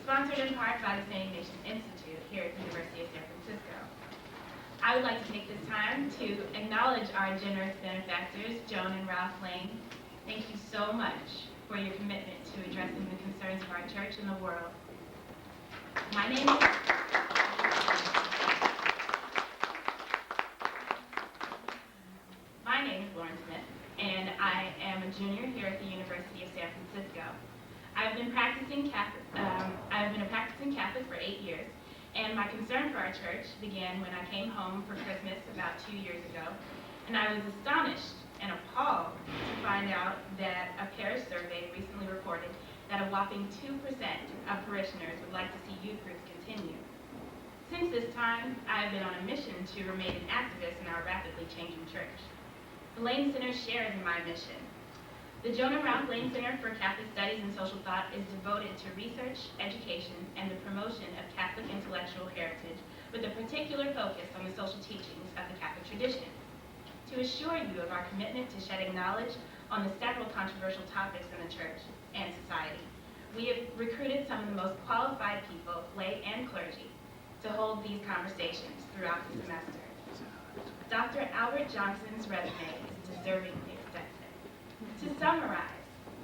sponsored in part by the St. Ignatius Institute here at the University of San Francisco. I would like to take this time to acknowledge our generous benefactors, Joan and Ralph Lane. Thank you so much for your commitment to addressing the concerns of our church and the world. My name is Lauren Smith, and I am a junior here at the University of San Francisco. I've been a practicing Catholic for 8 years, and my concern for our church began when I came home for Christmas about 2 years ago, and I was astonished and appalled to find out that a parish survey recently reported that a whopping 2% of parishioners would like to see youth groups continue. Since this time, I have been on a mission to remain an activist in our rapidly changing church. The Lane Center shares in my mission. The Joan and Ralph Lane Center for Catholic Studies and Social Thought is devoted to research, education, and the promotion of Catholic intellectual heritage with a particular focus on the social teachings of the Catholic tradition. To assure you of our commitment to shedding knowledge on the several controversial topics in the church and society, we have recruited some of the most qualified people, lay and clergy, to hold these conversations throughout the semester. Dr. Albert Jonsen's resume is deservingly extensive. To summarize,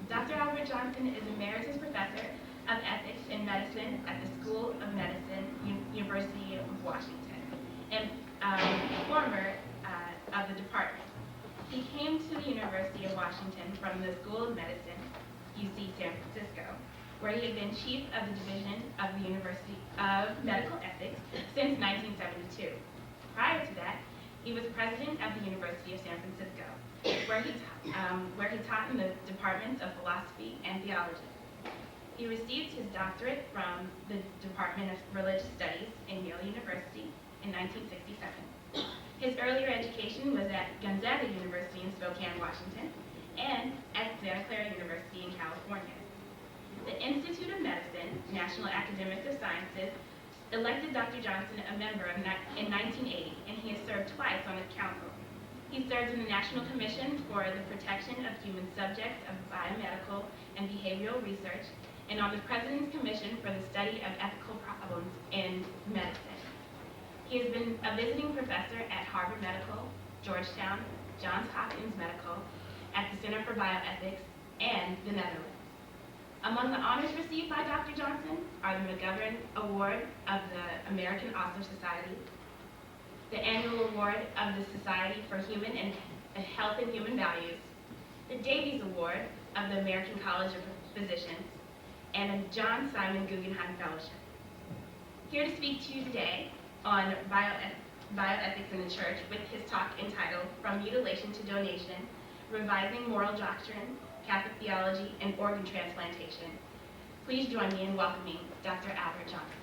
Dr. Albert Jonsen is Emeritus Professor of Ethics in Medicine at the School of Medicine, University of Washington, and former of the department. He came to the University of Washington from the School of Medicine, UC San Francisco, where he had been Chief of the Division of the University of Medical Ethics since 1972. Prior to that, he was president of the University of San Francisco, where he taught in the departments of philosophy and theology. He received his doctorate from the Department of Religious Studies in Yale University in 1967. His earlier education was at Gonzaga University in Spokane, Washington, and at Santa Clara University in California. The Institute of Medicine, National Academics of Sciences, elected Dr. Jonsen a member in 1980, and he has served twice on its council. He served in the National Commission for the Protection of Human Subjects of Biomedical and Behavioral Research, and on the President's Commission for the Study of Ethical Problems in Medicine. He has been a visiting professor at Harvard Medical, Georgetown, Johns Hopkins Medical, at the Center for Bioethics, and the Netherlands. Among the honors received by Dr. Jonsen are the McGovern Award of the American Osler Society, the Annual Award of the Society for Human and Health and Human Values, the Davies Award of the American College of Physicians, and a John Simon Guggenheim Fellowship. Here to speak to you today on bioethics in the church with his talk entitled From Mutilation to Donation, Revising Moral Doctrine, Catholic Theology, and Organ Transplantation. Please join me in welcoming Dr. Albert Jonsen.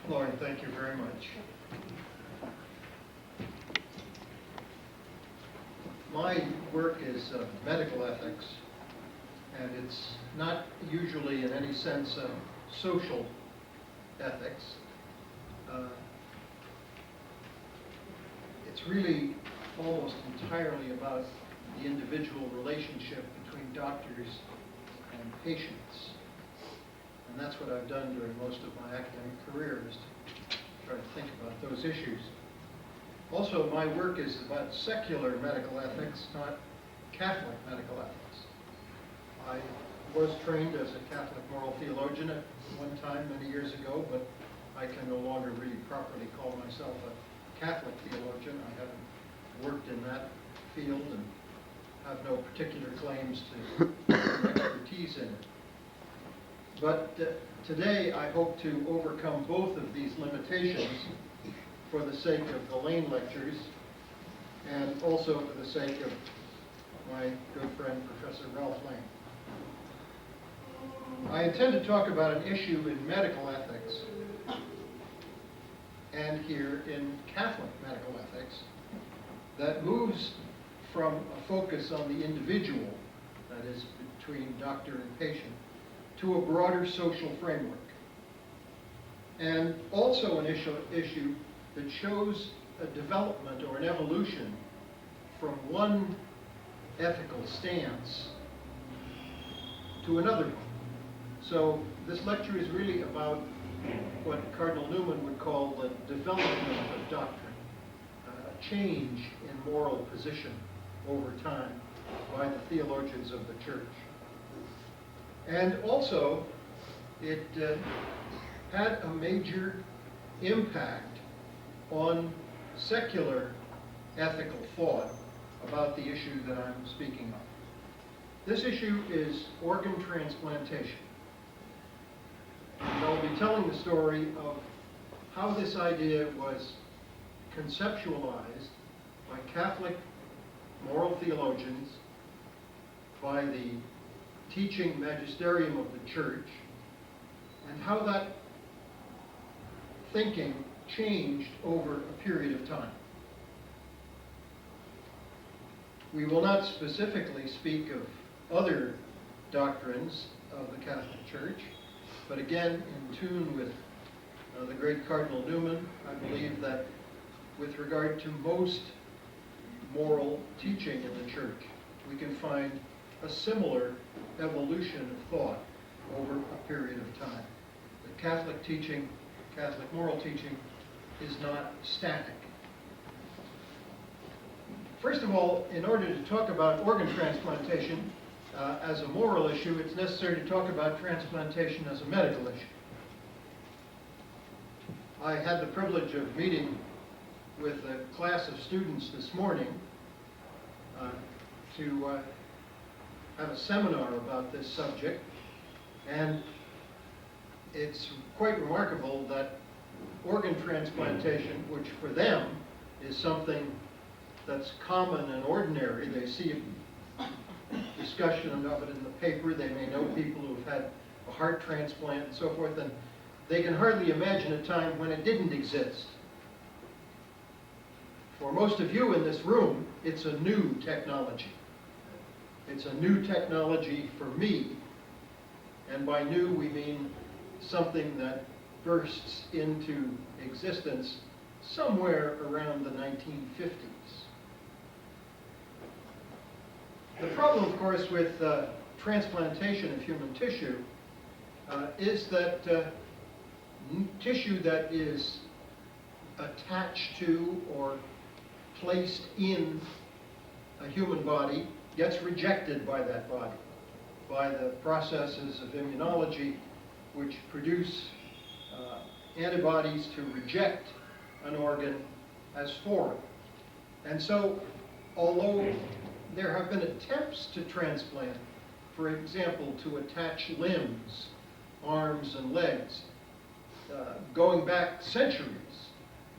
Lauren, thank you very much. My work is medical ethics, and it's not usually in any sense social ethics. It's really almost entirely about the individual relationship between doctors and patients. And that's what I've done during most of my academic career, is to try to think about those issues. Also, my work is about secular medical ethics, not Catholic medical ethics. I was trained as a Catholic moral theologian at one time many years ago, but I can no longer really properly call myself a Catholic theologian. I haven't worked in that field and have no particular claims to expertise in it. But today I hope to overcome both of these limitations for the sake of the Lane Lectures and also for the sake of my good friend, Professor Ralph Lane. I intend to talk about an issue in medical ethics and here in Catholic medical ethics that moves from a focus on the individual, that is between doctor and patient, to a broader social framework. And also an issue that shows a development or an evolution from one ethical stance to another one. So this lecture is really about what Cardinal Newman would call the development of doctrine, a change in moral position over time by the theologians of the church. And also, it had a major impact on secular ethical thought about the issue that I'm speaking of. This issue is organ transplantation. And I'll be telling the story of how this idea was conceptualized by Catholic moral theologians, by the teaching magisterium of the church, and how that thinking changed over a period of time. We will not specifically speak of other doctrines of the Catholic Church, but again, in tune with the great Cardinal Newman, I believe that with regard to most moral teaching in the Church, we can find a similar evolution of thought over a period of time. The Catholic teaching, Catholic moral teaching, is not static. First of all, in order to talk about organ transplantation as a moral issue, it's necessary to talk about transplantation as a medical issue. I had the privilege of meeting with a class of students this morning to have a seminar about this subject, and it's quite remarkable that organ transplantation, which for them is something that's common and ordinary, they see a discussion of it in the paper, they may know people who've had a heart transplant and so forth, and they can hardly imagine a time when it didn't exist. For most of you in this room, it's a new technology. It's a new technology for me, and by new we mean something that bursts into existence somewhere around the 1950s. The problem, of course, with transplantation of human tissue is that tissue that is attached to or placed in a human body gets rejected by that body, by the processes of immunology which produce antibodies to reject an organ as foreign. And so, although there have been attempts to transplant, for example, to attach limbs, arms and legs, going back centuries.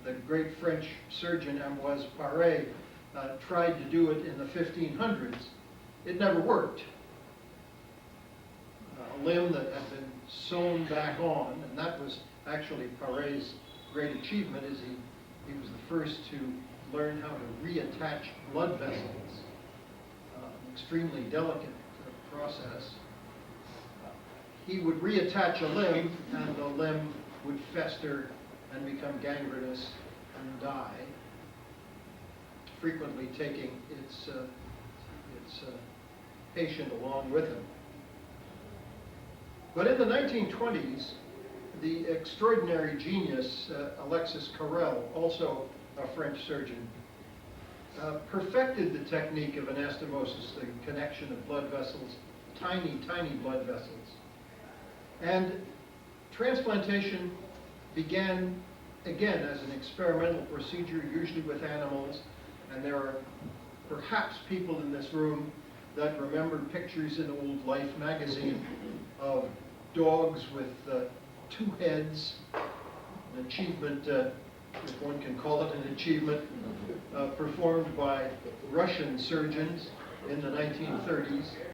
The great French surgeon Ambroise Paré tried to do it in the 1500s. It never worked. A limb that had been sewn back on, and that was actually Paré's great achievement, is he was the first to learn how to reattach blood vessels. An extremely delicate process. He would reattach a limb, and the limb would fester and become gangrenous and die, frequently taking its patient along with him. But in the 1920s, the extraordinary genius Alexis Carrel, also a French surgeon, perfected the technique of anastomosis, the connection of blood vessels, tiny, tiny blood vessels. And transplantation began, again, as an experimental procedure, usually with animals. And there are perhaps people in this room that remember pictures in Old Life magazine of dogs with 2 heads, an achievement, if one can call it an achievement, performed by Russian surgeons in the 1930s.